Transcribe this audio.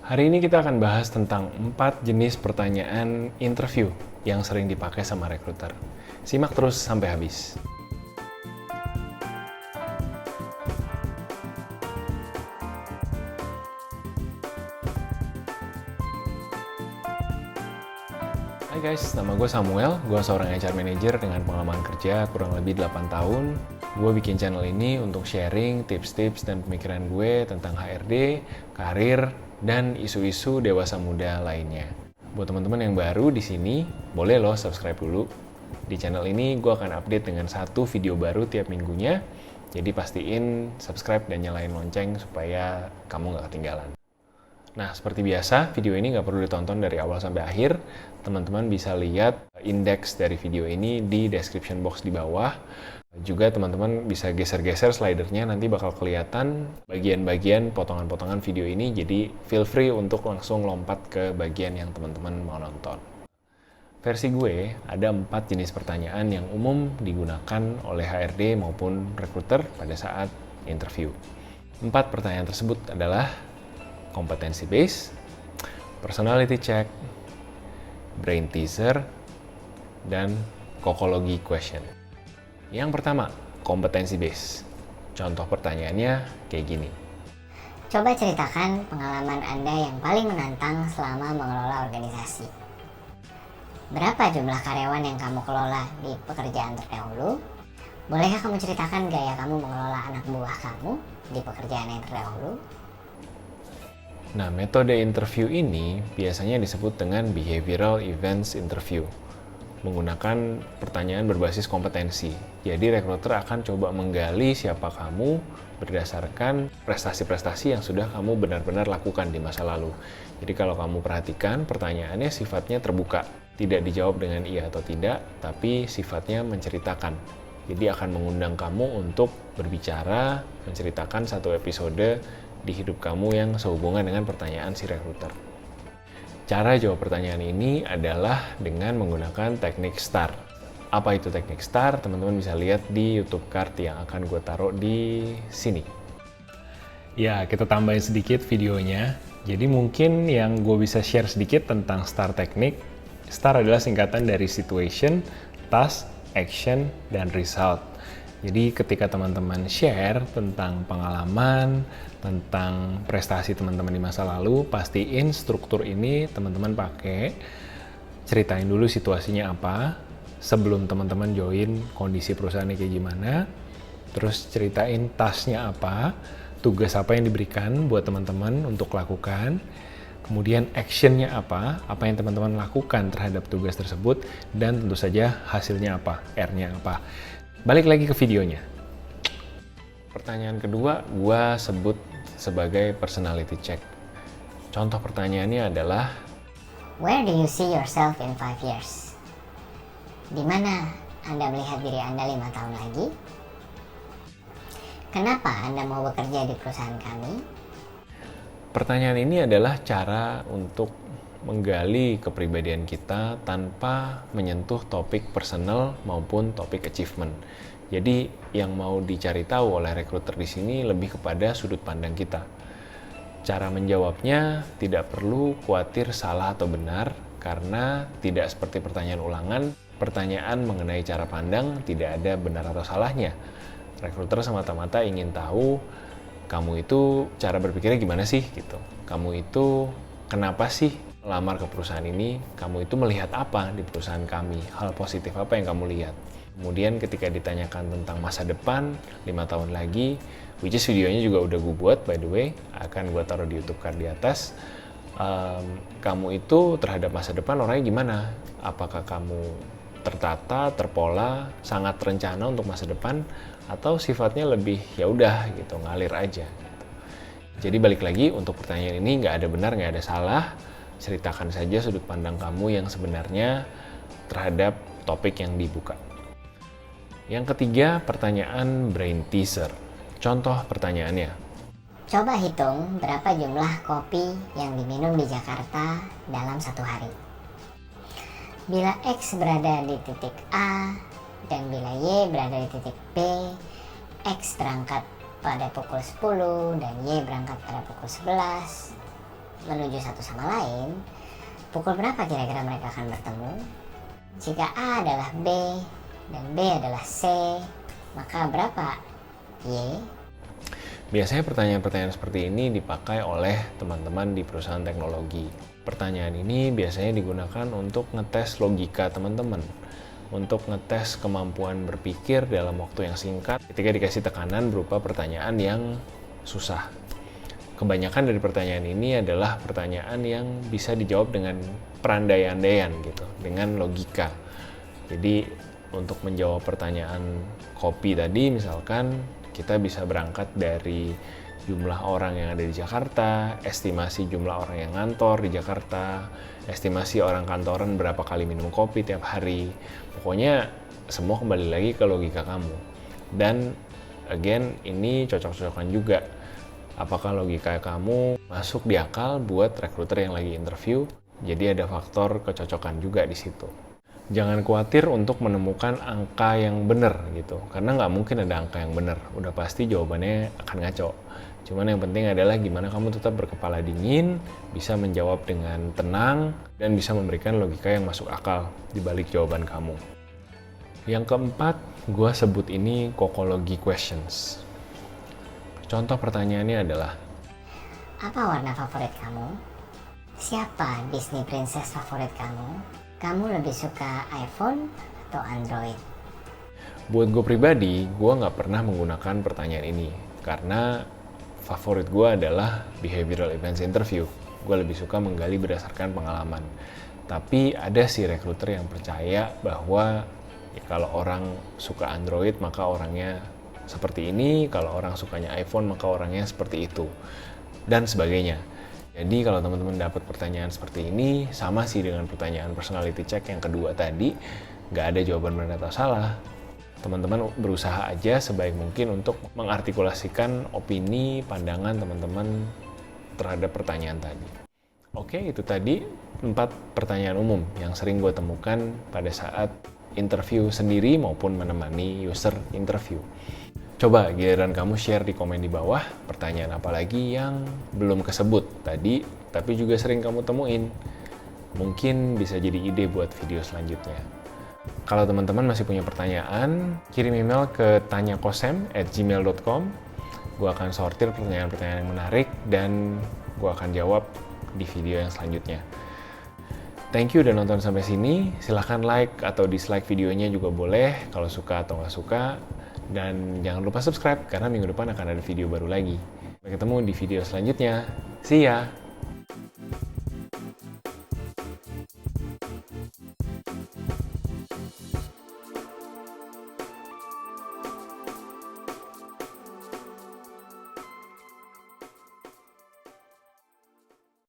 Hari ini kita akan bahas tentang 4 jenis pertanyaan interview yang sering dipakai sama rekruter. Simak terus sampai habis. Hai guys, nama gue Samuel. Gue seorang HR manager dengan pengalaman kerja kurang lebih 8 tahun. Gue bikin channel ini untuk sharing tips-tips dan pemikiran gue tentang HRD, karir, dan isu-isu dewasa muda lainnya. Buat teman-teman yang baru di sini, boleh lo subscribe dulu. Di channel ini gue akan update dengan 1 video baru tiap minggunya. Jadi pastiin subscribe dan nyalain lonceng supaya kamu nggak ketinggalan. Nah, seperti biasa, video ini nggak perlu ditonton dari awal sampai akhir. Teman-teman bisa lihat indeks dari video ini di description box di bawah. Juga teman-teman bisa geser-geser slidernya, nanti bakal kelihatan bagian-bagian potongan-potongan video ini. Jadi, feel free untuk langsung lompat ke bagian yang teman-teman mau nonton. Versi gue, ada 4 jenis pertanyaan yang umum digunakan oleh HRD maupun recruiter pada saat interview. 4 pertanyaan tersebut adalah competency based, personality check, brain teaser, dan kokologi question. Yang pertama, competency based. Contoh pertanyaannya kayak gini. Coba ceritakan pengalaman Anda yang paling menantang selama mengelola organisasi. Berapa jumlah karyawan yang kamu kelola di pekerjaan terdahulu? Bolehkah kamu ceritakan gaya kamu mengelola anak buah kamu di pekerjaan yang terdahulu? Nah, metode interview ini biasanya disebut dengan behavioral events interview, menggunakan pertanyaan berbasis kompetensi. Jadi, rekruter akan coba menggali siapa kamu berdasarkan prestasi-prestasi yang sudah kamu benar-benar lakukan di masa lalu. Jadi, kalau kamu perhatikan, pertanyaannya sifatnya terbuka, tidak dijawab dengan iya atau tidak, tapi sifatnya menceritakan. Jadi, akan mengundang kamu untuk berbicara, menceritakan satu episode di hidup kamu yang sehubungan dengan pertanyaan si rekruter. Cara jawab pertanyaan ini adalah dengan menggunakan teknik STAR. Apa itu teknik STAR? Teman-teman bisa lihat di YouTube card yang akan gue taruh di sini. Ya, kita tambahin sedikit videonya. Jadi mungkin yang gue bisa share sedikit tentang STAR teknik. STAR adalah singkatan dari situation, task, action, dan result. Jadi ketika teman-teman share tentang pengalaman, tentang prestasi teman-teman di masa lalu, pastiin struktur ini teman-teman pakai. Ceritain dulu situasinya apa, sebelum teman-teman join kondisi perusahaannya kayak gimana, terus ceritain tasknya apa, tugas apa yang diberikan buat teman-teman untuk lakukan, kemudian actionnya apa yang teman-teman lakukan terhadap tugas tersebut, dan tentu saja hasilnya apa, R-nya apa. Balik lagi ke videonya. Pertanyaan kedua, gue sebut sebagai personality check. Contoh pertanyaannya adalah, Where do you see yourself in 5 years? Di mana Anda melihat diri Anda 5 tahun lagi? Kenapa Anda mau bekerja di perusahaan kami? pertanyaan ini adalah cara untuk menggali kepribadian kita tanpa menyentuh topik personal maupun topik achievement. Jadi yang mau dicari tahu oleh rekruter di sini lebih kepada sudut pandang kita. Cara menjawabnya tidak perlu khawatir salah atau benar, karena tidak seperti pertanyaan ulangan, pertanyaan mengenai cara pandang tidak ada benar atau salahnya. Rekruter semata-mata ingin tahu kamu itu cara berpikirnya gimana sih gitu. Kamu itu kenapa sih lamar ke perusahaan ini, kamu itu melihat apa di perusahaan kami, hal positif apa yang kamu lihat. Kemudian ketika ditanyakan tentang masa depan 5 tahun lagi, which is videonya juga udah gue buat by the way, akan gue taruh di YouTube card di atas. Kamu itu terhadap masa depan orangnya gimana? Apakah kamu tertata, terpola, sangat terencana untuk masa depan, atau sifatnya lebih ya udah gitu, ngalir aja gitu. Jadi balik lagi, untuk pertanyaan ini nggak ada benar, nggak ada salah. Ceritakan saja sudut pandang kamu yang sebenarnya terhadap topik yang dibuka. Yang ketiga, pertanyaan brain teaser. Contoh pertanyaannya. Coba hitung berapa jumlah kopi yang diminum di Jakarta dalam 1 hari. Bila X berada di titik A dan bila Y berada di titik B, X berangkat pada pukul 10 dan Y berangkat pada pukul 11. menuju satu sama lain, pukul berapa kira-kira mereka akan bertemu? Jika A adalah B dan B adalah C, maka berapa Y? Biasanya pertanyaan-pertanyaan seperti ini dipakai oleh teman-teman di perusahaan teknologi. Pertanyaan ini biasanya digunakan untuk ngetes logika teman-teman, untuk ngetes kemampuan berpikir dalam waktu yang singkat ketika dikasih tekanan berupa pertanyaan yang susah. Kebanyakan dari pertanyaan ini adalah pertanyaan yang bisa dijawab dengan perandai-andaian gitu, dengan logika. Jadi untuk menjawab pertanyaan kopi tadi misalkan, kita bisa berangkat dari jumlah orang yang ada di Jakarta, estimasi jumlah orang yang ngantor di Jakarta, estimasi orang kantoran berapa kali minum kopi tiap hari. Pokoknya semua kembali lagi ke logika kamu. Dan again, ini cocok-cocokan juga. Apakah logika kamu masuk di akal buat rekruter yang lagi interview? Jadi ada faktor kecocokan juga di situ. Jangan khawatir untuk menemukan angka yang benar gitu, karena nggak mungkin ada angka yang benar. Udah pasti jawabannya akan ngaco. Cuman yang penting adalah gimana kamu tetap berkepala dingin, bisa menjawab dengan tenang, dan bisa memberikan logika yang masuk akal di balik jawaban kamu. Yang keempat, gue sebut ini kokologi questions. Contoh pertanyaannya adalah, Apa warna favorit kamu? Siapa Disney princess favorit kamu? Kamu lebih suka iPhone atau Android? buat gue pribadi, gue nggak pernah menggunakan pertanyaan ini karena favorit gue adalah behavioral events interview. Gue lebih suka menggali berdasarkan pengalaman. Tapi ada sih rekruter yang percaya bahwa ya, kalau orang suka Android maka orangnya seperti ini, kalau orang sukanya iPhone maka orangnya seperti itu, dan sebagainya. Jadi kalau teman-teman dapat pertanyaan seperti ini, sama sih dengan pertanyaan personality check yang kedua tadi, nggak ada jawaban benar atau salah. Teman-teman berusaha aja sebaik mungkin untuk mengartikulasikan opini, pandangan teman-teman terhadap pertanyaan tadi. Oke, itu tadi 4 pertanyaan umum yang sering gue temukan pada saat interview sendiri maupun menemani user interview. Coba giliran kamu share di komen di bawah pertanyaan apa lagi yang belum kesebut tadi, tapi juga sering kamu temuin. Mungkin bisa jadi ide buat video selanjutnya. Kalau teman-teman masih punya pertanyaan, kirim email ke tanyakosem@gmail.com. Gue akan sortir pertanyaan-pertanyaan yang menarik dan gue akan jawab di video yang selanjutnya. Thank you udah nonton sampai sini. Silahkan like atau dislike videonya juga boleh kalau suka atau nggak suka. Dan jangan lupa subscribe karena minggu depan akan ada video baru lagi. Sampai ketemu di video selanjutnya. See ya!